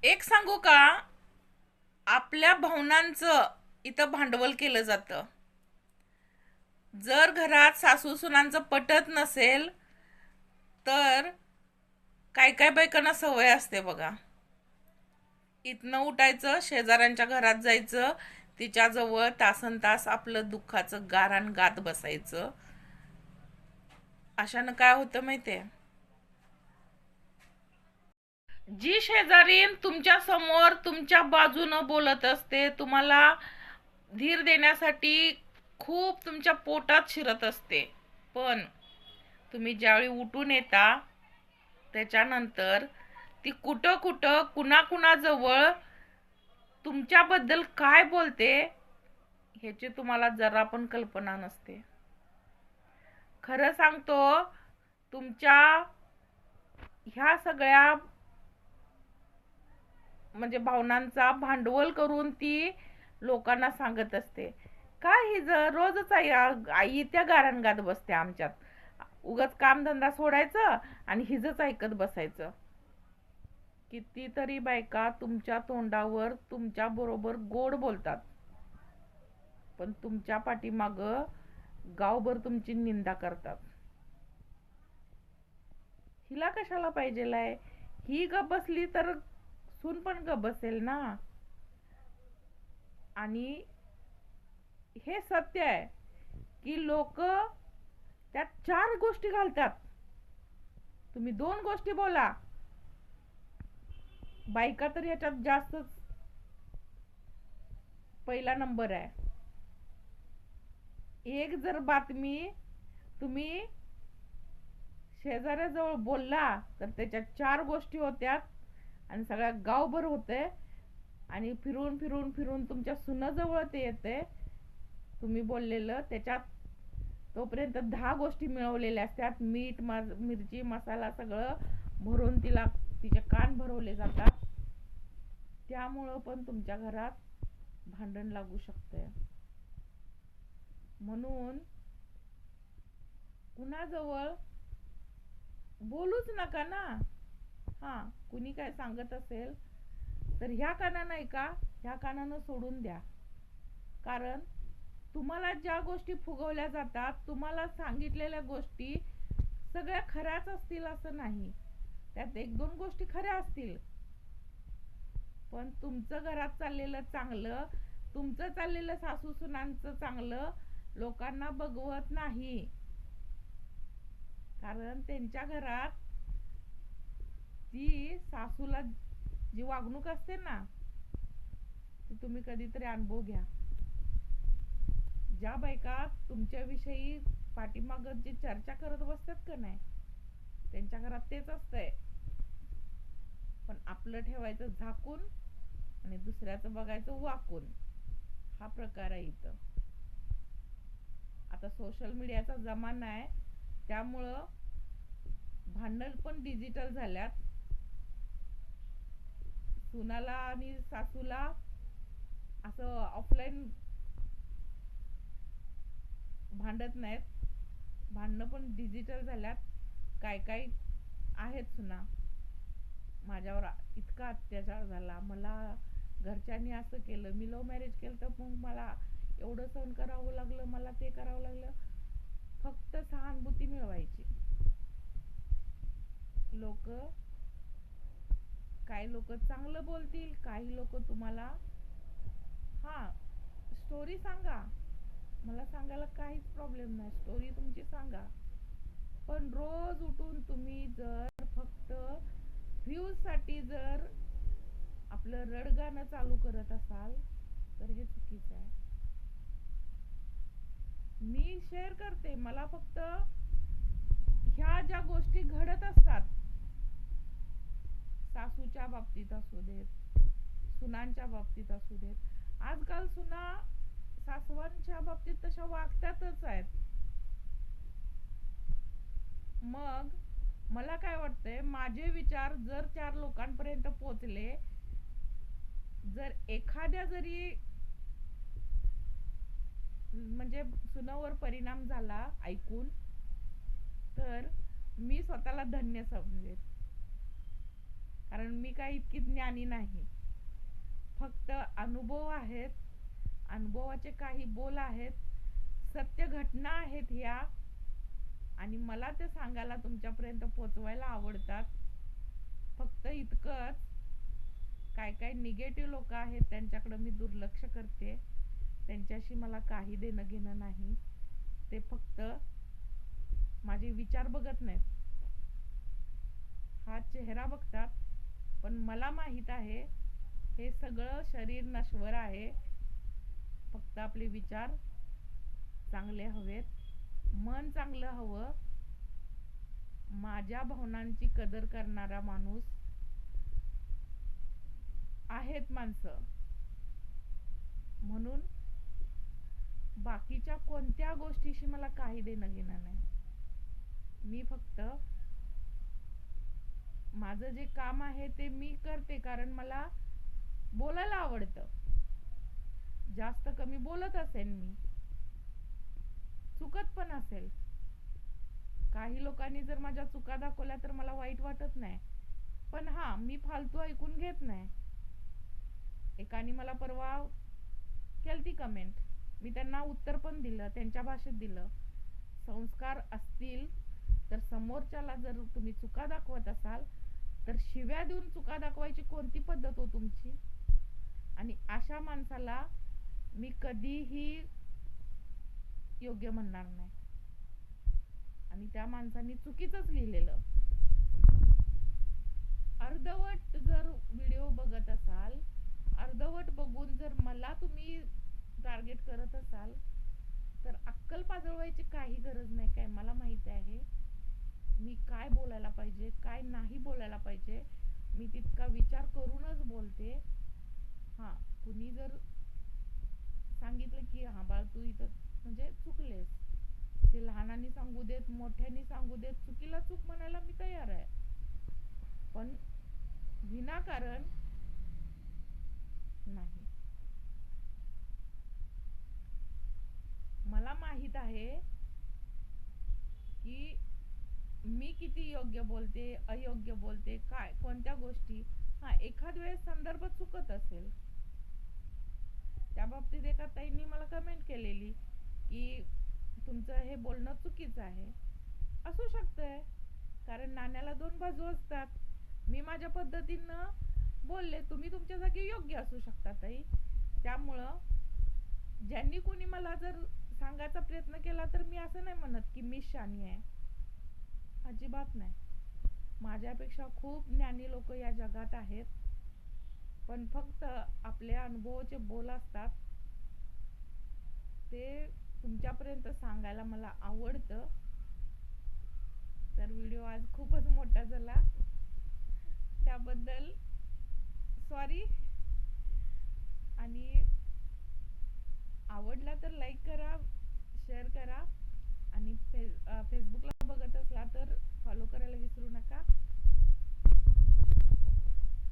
एक सांगू का? आपल्या भावनांचं इथं भांडवल केलं जातं. जर घरात सासू सुनांचं पटत नसेल तर काय काय बायकांना सवय असते बघा. इथनं उठायचं, शेजाऱ्यांच्या घरात जायचं, तिच्याजवळ तासन तास आपलं दुःखाचं गारान गात बसायचं. अशानं काय होतं माहितीये? जी शेजारीन तुमच्या समोर तुमच्या बाजूनं बोलत असते, तुम्हाला धीर देण्यासाठी खूप तुमच्या पोटात शिरत असते, पण तुम्ही ज्यावेळी उठून येता त्याच्यानंतर ती कुठं कुठं कुणाकुणाजवळ तुमच्याबद्दल काय बोलते ह्याची तुम्हाला जरा पण कल्पना नसते. खरं सांगतो, तुमच्या ह्या सगळ्या म्हणजे भावनांचा भांडवल करून ती लोकांना सांगत असते. काय ही जर रोजच आई त्या गारंगात बसते आमच्यात, उगाच कामधंदा सोडायचं आणि हिजच ऐकत बसायचं. कितीतरी बायका तुमच्या तोंडावर तुमच्या बरोबर गोड बोलतात, पण तुमच्या पाठीमाग गावभर तुमची निंदा करतात. हिला कशाला पाहिजेलाय? ही गप बसली तर सून पण गप बसेल ना. आणि हे सत्य आहे की लोक त्यात चार गोष्टी घालतात. तुम्ही दोन गोष्टी बोला, बायका तर याच्यात जास्तच पहिला नंबर आहे. एक जर बातमी तुम्ही शेजाऱ्याजवळ बोलला तर त्याच्यात चार गोष्टी होत्यात आणि सगळ्या गावभर होते, आणि फिरून फिरून फिरून तुमच्या सुनाजवळ ते येते. तुम्ही बोललेलं त्याच्यात तोपर्यंत 10 गोष्टी मिळवलेल्या असतात. मीठ मिरची मसाला सगळं भरून तिला तिचे कान भरवले जातात. त्यामुळं पण तुमच्या घरात भांडण लागू शकते. म्हणून कुणाजवळ बोलूच नका ना. हा, कुणी काय सांगत असेल तर ह्या कानानं ऐका, ह्या कानानं सोडून द्या. कारण तुम्हाला ज्या गोष्टी फुगवल्या जातात, तुम्हाला सांगितलेल्या गोष्टी सगळ्या खऱ्याच असतील असं नाही. त्यात एक दोन गोष्टी खऱ्या असतील, पण तुमचं घरात चाललेलं चांगलं, तुमचं चाललेलं सासू सुनांचं चांगलं लोकांना बघवत नाही. कारण त्यांच्या घरात ती सासूला जी वागणूक असते ना, ती तुम्ही कधीतरी अनुभव घ्या. ज्या बायका तुमच्याविषयी पाठीमाग जी चर्चा करत बसतात का नाही, त्यांच्या घरात तेच असतंय. पण आपलं ठेवायचं झाकून आणि दुसऱ्याचं बघायचं वाकून. हा प्रकार आहे इथं. आता सोशल मीडियाचा जमाना आहे, त्यामुळं भांडण पण डिजिटल झाल्यात. सुनाला आणि सासूला असं ऑफलाईन भांडत नाहीत, भांडणं पण डिजिटल झाल्यात. काय काय आहेत सुना, माझ्यावर इतका अत्याचार झाला, मला घरच्यांनी असं केलं, मी लव्ह मॅरेज केलं तर मग मला एवढं सहन करावं लागलं, मला ते करावं लागलं. फक्त सहानुभूती मिळवायची. लोक काही लोक चांगलं बोलतील, काही लोक तुम्हाला हा स्टोरी सांगा, मला सांगायला काहीच प्रॉब्लेम नाही, स्टोरी तुमची सांगा. पण रोज उठून तुम्ही जर फक्त व्ह्यूज साठी जर आपलं रडगाणं चालू करत असाल तर हे चुकीचं आहे. मी शेअर करते, मला फक्त ह्या ज्या गोष्टी घडत असतात, सासूच्या बाबतीत असू देत, सुनांच्या बाबतीत असू देत, आजकाल सुना सासवांच्या बाबतीत तशा वागतातच आहेत. मग मला काय वाटतंय, माझे विचार जर चार लोकांपर्यंत पोहोचले, जर एखाद्या जरी म्हणजे सुनावर परिणाम झाला ऐकून, तर मी स्वतःला धन्य समजेन. कारण मी काही इतकी ज्ञानी नाही. फक्त अनुभव आहेत, अनुभवाचे काही बोल आहेत, सत्य घटना आहेत ह्या, आणि मला ते सांगायला तुमच्यापर्यंत पोचवायला आवडतात. फक्त इतकंच, काय काय निगेटिव्ह लोक आहेत त्यांच्याकडे मी दुर्लक्ष करते. त्यांच्याशी मला काही देणं घेणं नाही. ते फक्त माझे विचार बघत नाहीत, हा चेहरा बघतात. पण मला माहित आहे हे सगळं शरीर नश्वर आहे. फक्त आपले विचार चांगले हवेत, मन चांगलं हवं. माझ्या भावनांची कदर करणारा माणूस आहेत माणसं. म्हणून बाकीच्या कोणत्या गोष्टीशी मला काही देणं घेणं नाही. मी फक्त माझं जे काम आहे ते मी करते, कारण मला बोलायला आवडतं. जास्त कमी बोलत असेल मी, चुकत पण असेल. काही लोकांनी जर माझ्या चुका दाखवल्या तर मला वाईट वाटत नाही. पण हा, मी फालतू ऐकून घेत नाही. एकाने मला परवा केलती कमेंट, मी त्यांना उत्तर पण दिलं, त्यांच्या भाषेत दिलं. संस्कार असतील तर समोरच्याला जर तुम्ही चुका दाखवत असाल तर शिव्या देऊन चुका दाखवायची कोणती पद्धत हो तुमची? आणि अशा माणसाला मी कधीही योग्य म्हणणार नाही. आणि त्या माणसांनी चुकीचंच लिहिलेलं. अर्धवट जर व्हिडिओ बघत असाल, अर्धवट बघून जर मला तुम्ही टार्गेट करत असाल तर अक्कल पाजळवायची काही गरज नाही. काय मला माहित आहे मी काय बोलायला पाहिजे, काय नाही बोलायला पाहिजे. मी तितका विचार करूनच बोलते. हा, कुणी जर सांगितलं की हा बाळ तू इथं म्हणजे चुकलेस, ते लहानांनी सांगू देत, मोठ्यांनी सांगू देत, चुकीला चूक म्हणायला मी तयार आहे. पण विनाकारण नाही. मला माहित आहे की मी किती योग्य बोलते, अयोग्य बोलते, काय कोणत्या गोष्टी. हा, एखाद वेळेस संदर्भ चुकत असेल. त्या बाबतीत एका ताईंनी मला कमेंट केलेली की तुमचं हे बोलणं चुकीचं आहे. असू शकतंय, कारण नाण्याला दोन बाजू असतात. मी माझ्या पद्धतीनं बोलले, तुम्ही तुमच्या जागी योग्य असू शकता ताई. त्यामुळं ज्यांनी कोणी मला जर सांगायचा प्रयत्न केला तर मी असं नाही म्हणत की मी शहाणी आहे. अजिबात नाही. माझ्यापेक्षा खूप ज्ञानी लोक या जगात आहेत. पण फक्त आपल्या अनुभवाचे बोल असतात, ते तुमच्यापर्यंत सांगायला मला आवडतं. तर व्हिडिओ आज खूपच मोठा झाला, त्याबद्दल सॉरी. आणि आवडला तर लाईक करा, शेअर करा, आणि फेसबुकला बघत असला तर फॉलो करायला विसरू नका.